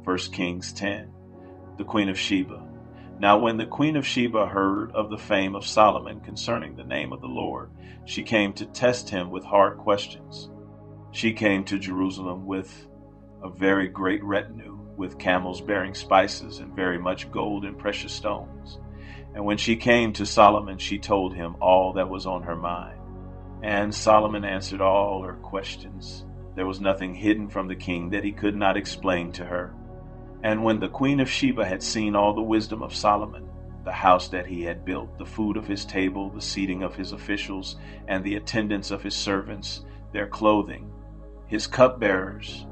1 Kings 10. The Queen of Sheba. Now when the Queen of Sheba heard of the fame of Solomon concerning the name of the Lord, she came to test him with hard questions. She came to Jerusalem with a very great retinue, with camels bearing spices and very much gold and precious stones. And when she came to Solomon, she told him all that was on her mind. And Solomon answered all her questions. There was nothing hidden from the king that he could not explain to her. And when the Queen of Sheba had seen all the wisdom of Solomon, the house that he had built, the food of his table, the seating of his officials, and the attendance of his servants, their clothing, his cupbearers,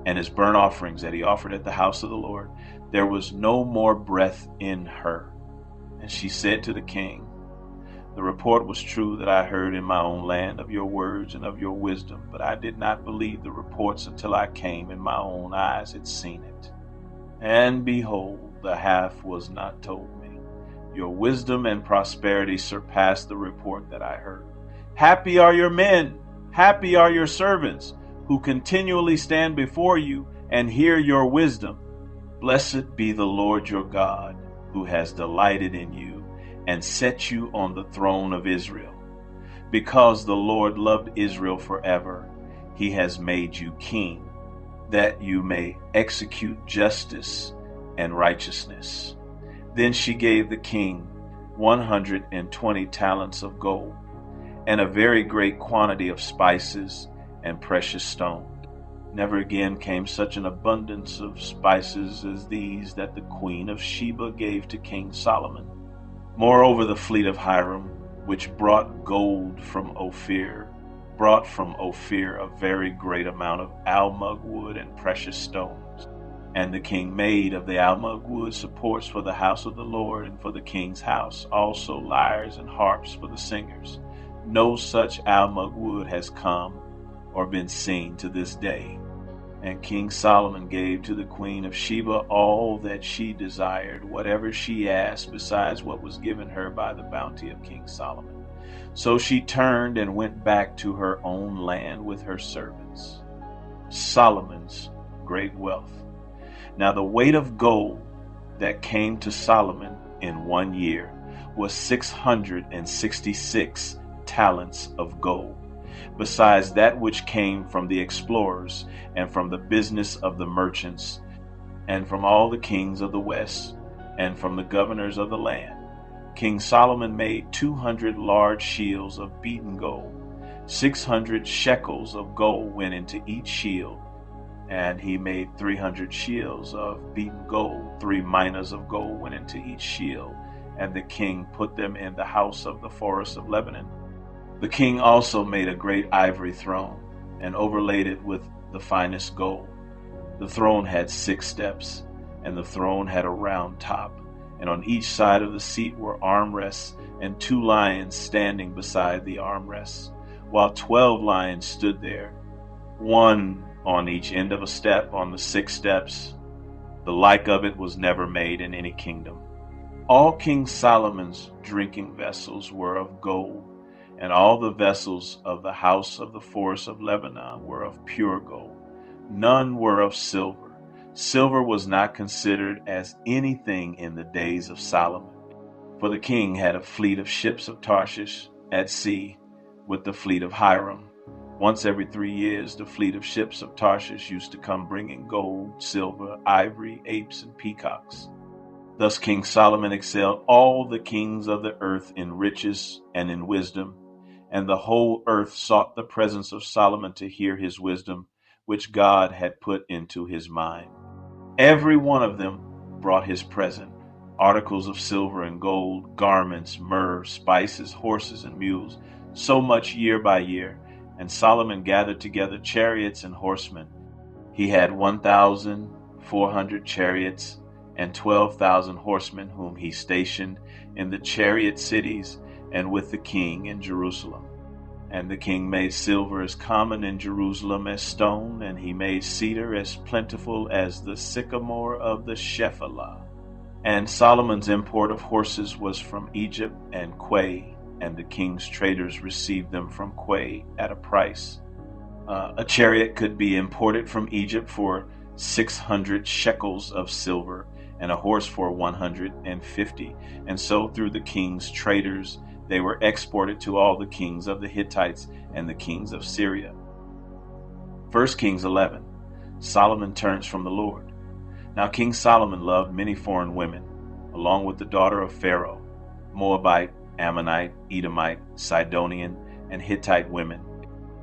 and his burnt offerings that he offered at the house of the Lord, there was no more breath in her. And she said to the king, the report was true that I heard in my own land of your words and of your wisdom, but I did not believe the reports until I came and my own eyes had seen it. And behold, the half was not told me. Your wisdom and prosperity surpassed the report that I heard. Happy are your men, happy are your servants, who continually stand before you and hear your wisdom. Blessed be the Lord your God, who has delighted in you and set you on the throne of Israel. Because the Lord loved Israel forever, he has made you king, that you may execute justice and righteousness. Then she gave the king 120 talents of gold, and a very great quantity of spices and precious stone. Never again came such an abundance of spices as these that the Queen of Sheba gave to King Solomon. Moreover, the fleet of Hiram, which brought gold from Ophir, brought from Ophir a very great amount of almug wood and precious stones. And the king made of the almug wood supports for the house of the Lord and for the king's house, also lyres and harps for the singers. No such almug wood has come or been seen to this day. And King Solomon gave to the Queen of Sheba all that she desired, whatever she asked, besides what was given her by the bounty of King Solomon. So she turned and went back to her own land with her servants. Solomon's great wealth. Now the weight of gold that came to Solomon in 1 year was 666 talents of gold, besides that which came from the explorers and from the business of the merchants, and from all the kings of the west, and from the governors of the land. King Solomon made 200 large shields of beaten gold. 600 shekels of gold went into each shield, and he made 300 shields of beaten gold. 3 minas of gold went into each shield, and the king put them in the house of the forest of Lebanon. The king also made a great ivory throne, and overlaid it with the finest gold. The throne had 6 steps, and the throne had a round top, and on each side of the seat were armrests, and 2 lions standing beside the armrests, while 12 lions stood there, one on each end of a step on the 6 steps. The like of it was never made in any kingdom. All King Solomon's drinking vessels were of gold, and all the vessels of the house of the forest of Lebanon were of pure gold. None were of silver. Silver was not considered as anything in the days of Solomon. For the king had a fleet of ships of Tarshish at sea with the fleet of Hiram. Once every 3 years, the fleet of ships of Tarshish used to come bringing gold, silver, ivory, apes, and peacocks. Thus King Solomon excelled all the kings of the earth in riches and in wisdom, and the whole earth sought the presence of Solomon to hear his wisdom, which God had put into his mind. Every one of them brought his present, articles of silver and gold, garments, myrrh, spices, horses, and mules, so much year by year. And Solomon gathered together chariots and horsemen. He had 1,400 chariots and 12,000 horsemen, whom he stationed in the chariot cities and with the king in Jerusalem. And the king made silver as common in Jerusalem as stone, and he made cedar as plentiful as the sycamore of the Shephelah. And Solomon's import of horses was from Egypt and Quay, and the king's traders received them from Quay at a price. A chariot could be imported from Egypt for 600 shekels of silver, and a horse for 150. And so through the king's traders they were exported to all the kings of the Hittites and the kings of Syria. 1 Kings 11. Solomon turns from the Lord. Now King Solomon loved many foreign women, along with the daughter of Pharaoh, Moabite, Ammonite, Edomite, Sidonian, and Hittite women,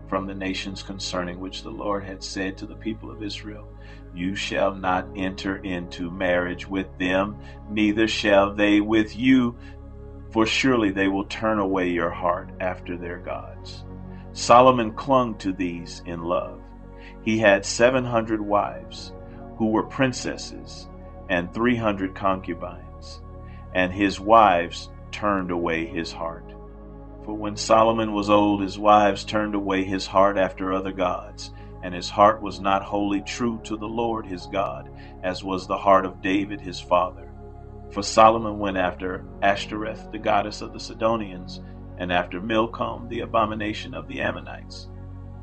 from the nations concerning which the Lord had said to the people of Israel, You shall not enter into marriage with them, neither shall they with you, for surely they will turn away your heart after their gods. Solomon clung to these in love. He had 700 wives, who were princesses, and 300 concubines, and his wives turned away his heart. For when Solomon was old, his wives turned away his heart after other gods, and his heart was not wholly true to the Lord his God, as was the heart of David his father. For Solomon went after Ashtoreth, the goddess of the Sidonians, and after Milcom, the abomination of the Ammonites.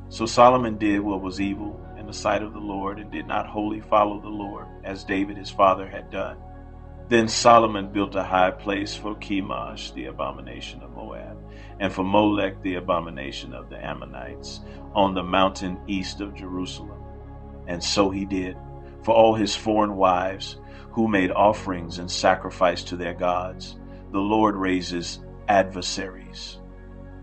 So Solomon did what was evil in the sight of the Lord, and did not wholly follow the Lord, as David his father had done. Then Solomon built a high place for Chemosh, the abomination of Moab, and for Molech, the abomination of the Ammonites, on the mountain east of Jerusalem. And so he did for all his foreign wives, who made offerings and sacrifice to their gods. The Lord raises adversaries.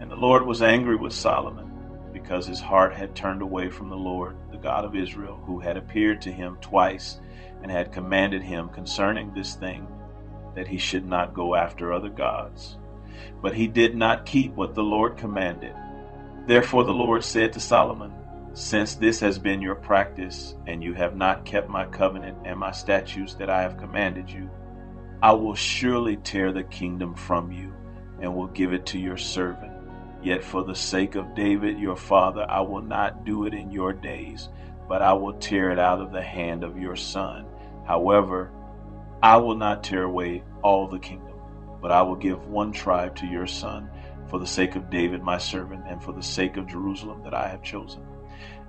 And the Lord was angry with Solomon, because his heart had turned away from the Lord, the God of Israel, who had appeared to him twice, and had commanded him concerning this thing, that he should not go after other gods. But he did not keep what the Lord commanded. Therefore the Lord said to Solomon, Since this has been your practice, and you have not kept my covenant and my statutes that I have commanded you, I will surely tear the kingdom from you, and will give it to your servant. Yet for the sake of David your father, I will not do it in your days, but I will tear it out of the hand of your son. However, I will not tear away all the kingdom, but I will give one tribe to your son, for the sake of David my servant, and for the sake of Jerusalem that I have chosen.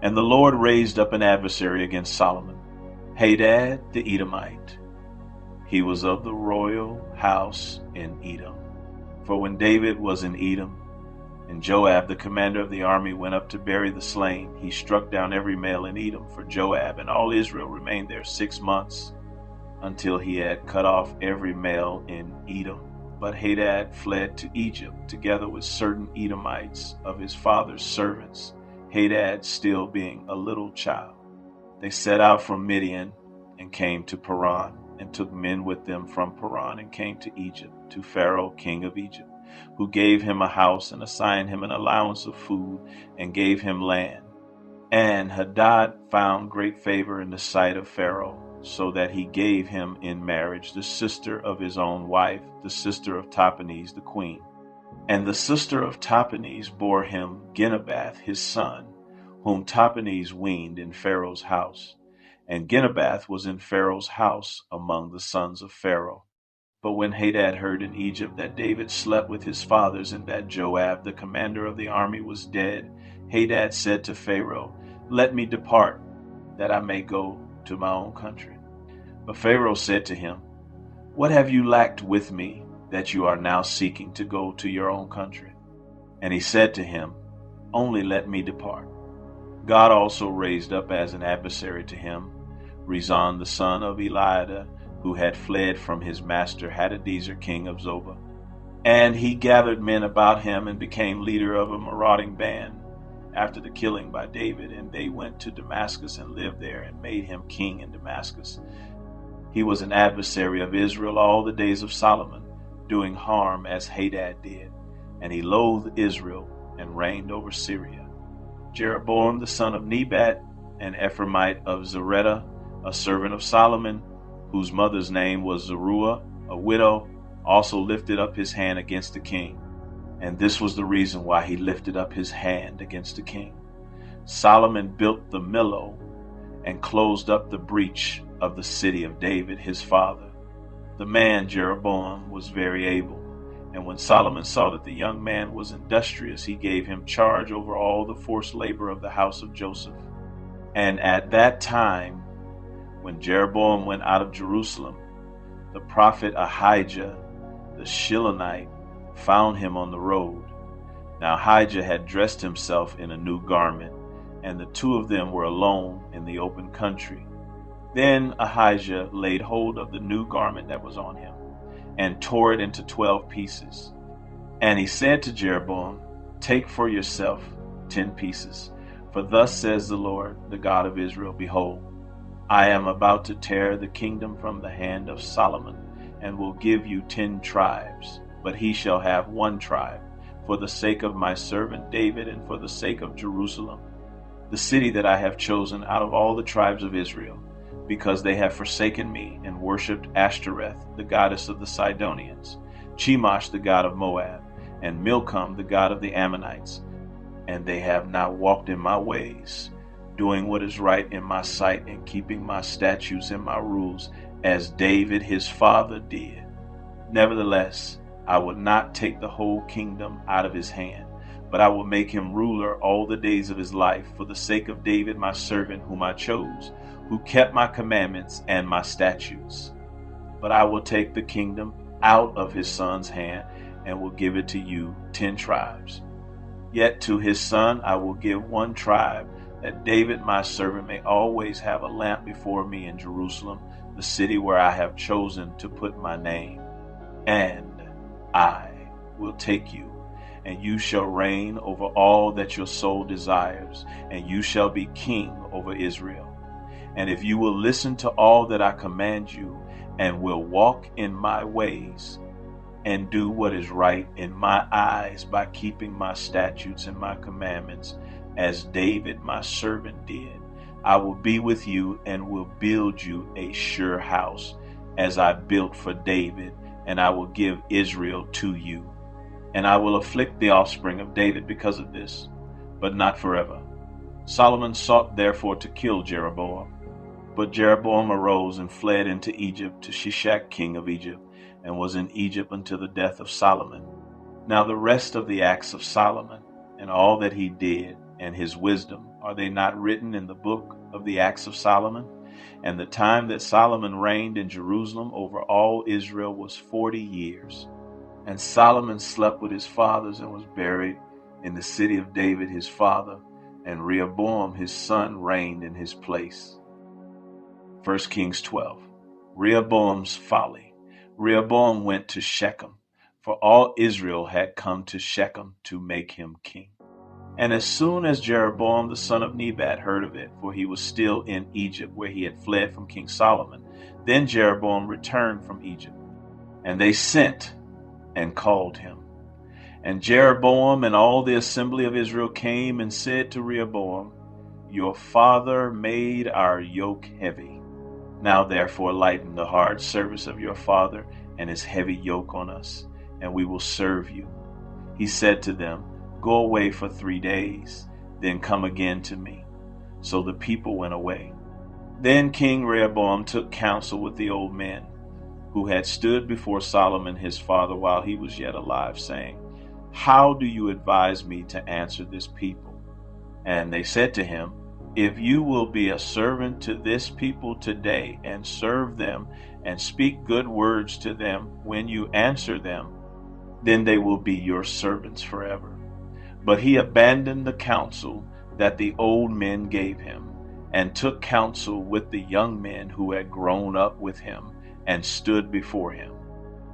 And the Lord raised up an adversary against Solomon, Hadad the Edomite. He was of the royal house in Edom. For when David was in Edom, and Joab, the commander of the army, went up to bury the slain, he struck down every male in Edom for Joab, and all Israel remained there 6 months, until he had cut off every male in Edom. But Hadad fled to Egypt, together with certain Edomites of his father's servants, Hadad still being a little child. They set out from Midian and came to Paran, and took men with them from Paran, and came to Egypt, to Pharaoh, king of Egypt, who gave him a house and assigned him an allowance of food and gave him land. And Hadad found great favor in the sight of Pharaoh, so that he gave him in marriage the sister of his own wife, the sister of Tahpenes the queen. And the sister of Tahpenes bore him Genubath his son, whom Tahpenes weaned in Pharaoh's house. And Genubath was in Pharaoh's house among the sons of Pharaoh. But when Hadad heard in Egypt that David slept with his fathers, and that Joab, the commander of the army, was dead, Hadad said to Pharaoh, Let me depart, that I may go to my own country. But Pharaoh said to him, What have you lacked with me, that you are now seeking to go to your own country? And he said to him, Only let me depart. God also raised up as an adversary to him Rezon the son of Eliada, who had fled from his master Hadadezer, king of Zobah. And he gathered men about him and became leader of a marauding band after the killing by David. And they went to Damascus and lived there, and made him king in Damascus. He was an adversary of Israel all the days of Solomon, doing harm as Hadad did. And he loathed Israel and reigned over Syria. Jeroboam the son of Nebat, an Ephraimite of Zereda, a servant of Solomon, whose mother's name was Zeruiah, a widow, also lifted up his hand against the king. And this was the reason why he lifted up his hand against the king. Solomon built the Millo and closed up the breach of the city of David his father. The man Jeroboam was very able, and when Solomon saw that the young man was industrious, he gave him charge over all the forced labor of the house of Joseph. And at that time When Jeroboam went out of Jerusalem, the prophet Ahijah the Shilonite found him on the road. Now Ahijah had dressed himself in a new garment, and the two of them were alone in the open country. Then Ahijah laid hold of the new garment that was on him, and tore it into 12 pieces. And he said to Jeroboam, "Take for yourself 10 pieces, for thus says the Lord, the God of Israel, Behold, I am about to tear the kingdom from the hand of Solomon, and will give you 10 tribes, but he shall have 1 tribe, for the sake of my servant David and for the sake of Jerusalem, the city that I have chosen out of all the tribes of Israel, because they have forsaken me and worshipped Ashtoreth, the goddess of the Sidonians, Chemosh, the god of Moab, and Milcom, the god of the Ammonites. And they have not walked in my ways, doing what is right in my sight and keeping my statutes and my rules, as David his father did. Nevertheless, I will not take the whole kingdom out of his hand, but I will make him ruler all the days of his life, for the sake of David my servant, whom I chose, who kept my commandments and my statutes. But I will take the kingdom out of his son's hand, and will give it to you 10 tribes. Yet to his son I will give 1 tribe, that David my servant may always have a lamp before me in Jerusalem, the city where I have chosen to put my name. And I will take you, and you shall reign over all that your soul desires, and you shall be king over Israel. And if you will listen to all that I command you, and will walk in my ways, and do what is right in my eyes by keeping my statutes and my commandments, as David my servant did, I will be with you and will build you a sure house, as I built for David, and I will give Israel to you. And I will afflict the offspring of David because of this, but not forever. Solomon sought therefore to kill Jeroboam. But Jeroboam arose and fled into Egypt to Shishak king of Egypt, and was in Egypt until the death of Solomon. Now the rest of the acts of Solomon, and all that he did, and his wisdom, are they not written in the book of the acts of Solomon? And the time that Solomon reigned in Jerusalem over all Israel was 40 years. And Solomon slept with his fathers and was buried in the city of David his father, and Rehoboam his son reigned in his place. 1 Kings 12. Rehoboam's folly. Rehoboam went to Shechem, for all Israel had come to Shechem to make him king. And as soon as Jeroboam the son of Nebat heard of it, for he was still in Egypt, where he had fled from King Solomon, then Jeroboam returned from Egypt. And they sent and called him. And Jeroboam and all the assembly of Israel came and said to Rehoboam, Your father made our yoke heavy. Now therefore lighten the hard service of your father and his heavy yoke on us, and we will serve you. He said to them, Go away for 3 days, then come again to me. So the people went away. Then King Rehoboam took counsel with the old men, who had stood before Solomon his father while he was yet alive, saying, How do you advise me to answer this people? And they said to him, If you will be a servant to this people today, and serve them, and speak good words to them when you answer them, then they will be your servants forever. But he abandoned the counsel that the old men gave him, and took counsel with the young men who had grown up with him, and stood before him.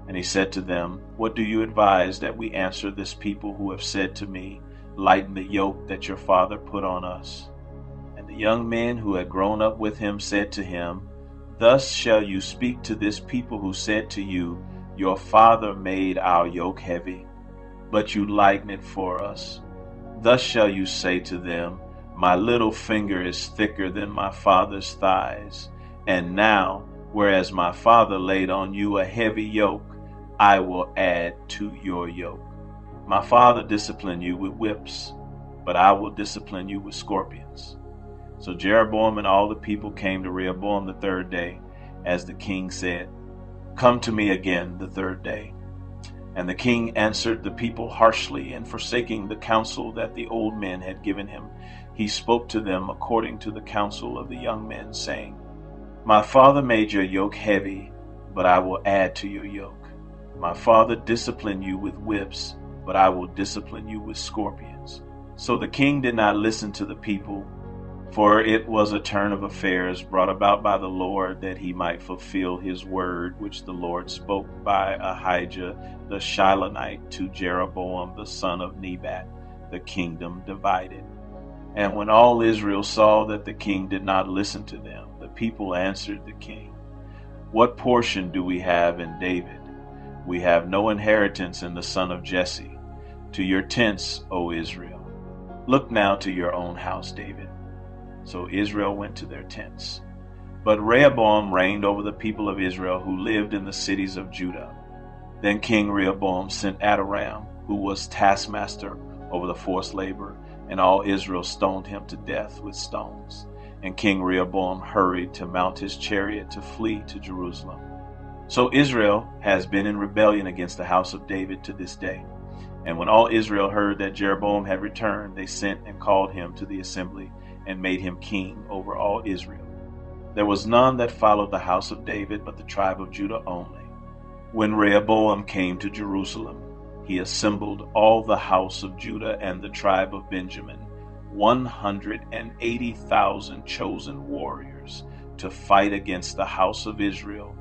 And he said to them, What do you advise that we answer this people who have said to me, Lighten the yoke that your father put on us? And the young men who had grown up with him said to him, Thus shall you speak to this people who said to you, Your father made our yoke heavy, but you lighten it for us. Thus shall you say to them, My little finger is thicker than my father's thighs, and now, whereas my father laid on you a heavy yoke, I will add to your yoke. My father disciplined you with whips, but I will discipline you with scorpions. So Jeroboam and all the people came to Rehoboam the 3rd day, as the king said, Come to me again the 3rd day. And the king answered the people harshly, and forsaking the counsel that the old men had given him, he spoke to them according to the counsel of the young men, saying, My father made your yoke heavy, but I will add to your yoke. My father disciplined you with whips, but I will discipline you with scorpions. So the king did not listen to the people, for it was a turn of affairs brought about by the Lord, that he might fulfill his word which the Lord spoke by Ahijah the Shilonite to Jeroboam the son of Nebat, the kingdom divided. And when all Israel saw that the king did not listen to them, the people answered the king, What portion do we have in David? We have no inheritance in the son of Jesse. To your tents, O Israel. Look now to your own house, David. So Israel went to their tents. But Rehoboam reigned over the people of Israel who lived in the cities of Judah. Then King Rehoboam sent Adoram, who was taskmaster over the forced labor, and all Israel stoned him to death with stones. And King Rehoboam hurried to mount his chariot to flee to Jerusalem. So Israel has been in rebellion against the house of David to this day. And when all Israel heard that Jeroboam had returned, they sent and called him to the assembly and made him king over all Israel. There was none that followed the house of David but the tribe of Judah only. When Rehoboam came to Jerusalem, he assembled all the house of Judah and the tribe of Benjamin, 180,000 chosen warriors, to fight against the house of Israel,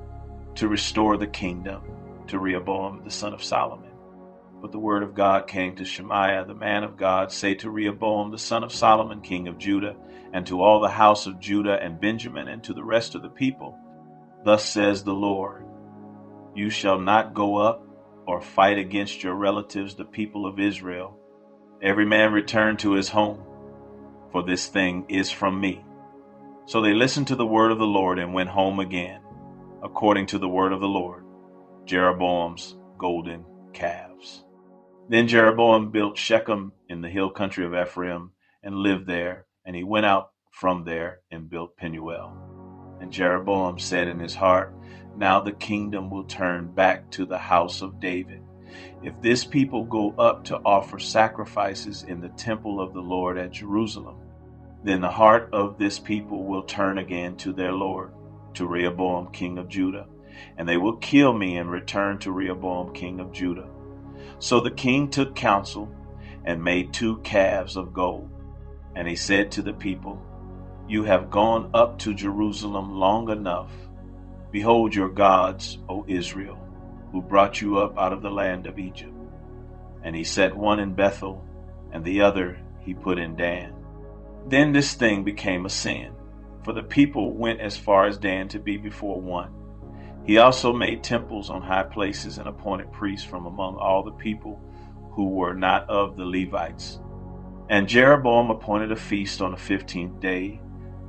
to restore the kingdom to Rehoboam the son of Solomon. But the word of God came to Shemaiah the man of God, say to Rehoboam the son of Solomon, king of Judah, and to all the house of Judah and Benjamin, and to the rest of the people, Thus says the Lord, You shall not go up or fight against your relatives, the people of Israel. Every man return to his home, for this thing is from me. So they listened to the word of the Lord and went home again, according to the word of the Lord, Jeroboam's golden calves. Then Jeroboam built Shechem in the hill country of Ephraim and lived there, and he went out from there and built Penuel. And Jeroboam said in his heart, Now the kingdom will turn back to the house of David. If this people go up to offer sacrifices in the temple of the Lord at Jerusalem, then the heart of this people will turn again to their Lord, to Rehoboam king of Judah, and they will kill me and return to Rehoboam king of Judah. So the king took counsel and made 2 calves of gold. And he said to the people, You have gone up to Jerusalem long enough. Behold your gods, O Israel, who brought you up out of the land of Egypt. And he set one in Bethel, and the other he put in Dan. Then this thing became a sin, for the people went as far as Dan to be before one. He also made temples on high places and appointed priests from among all the people who were not of the Levites. And Jeroboam appointed a feast on the 15th day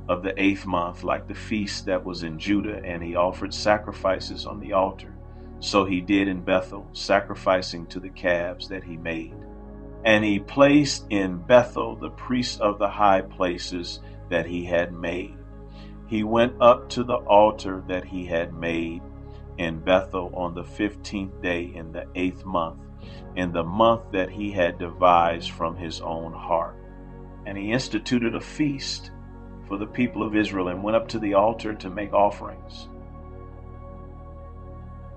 of the 8th month, like the feast that was in Judah, and he offered sacrifices on the altar. So he did in Bethel, sacrificing to the calves that he made. And he placed in Bethel the priests of the high places that he had made. He went up to the altar that he had made in Bethel on the 15th day in the 8th month, in the month that he had devised from his own heart. And he instituted a feast for the people of Israel and went up to the altar to make offerings.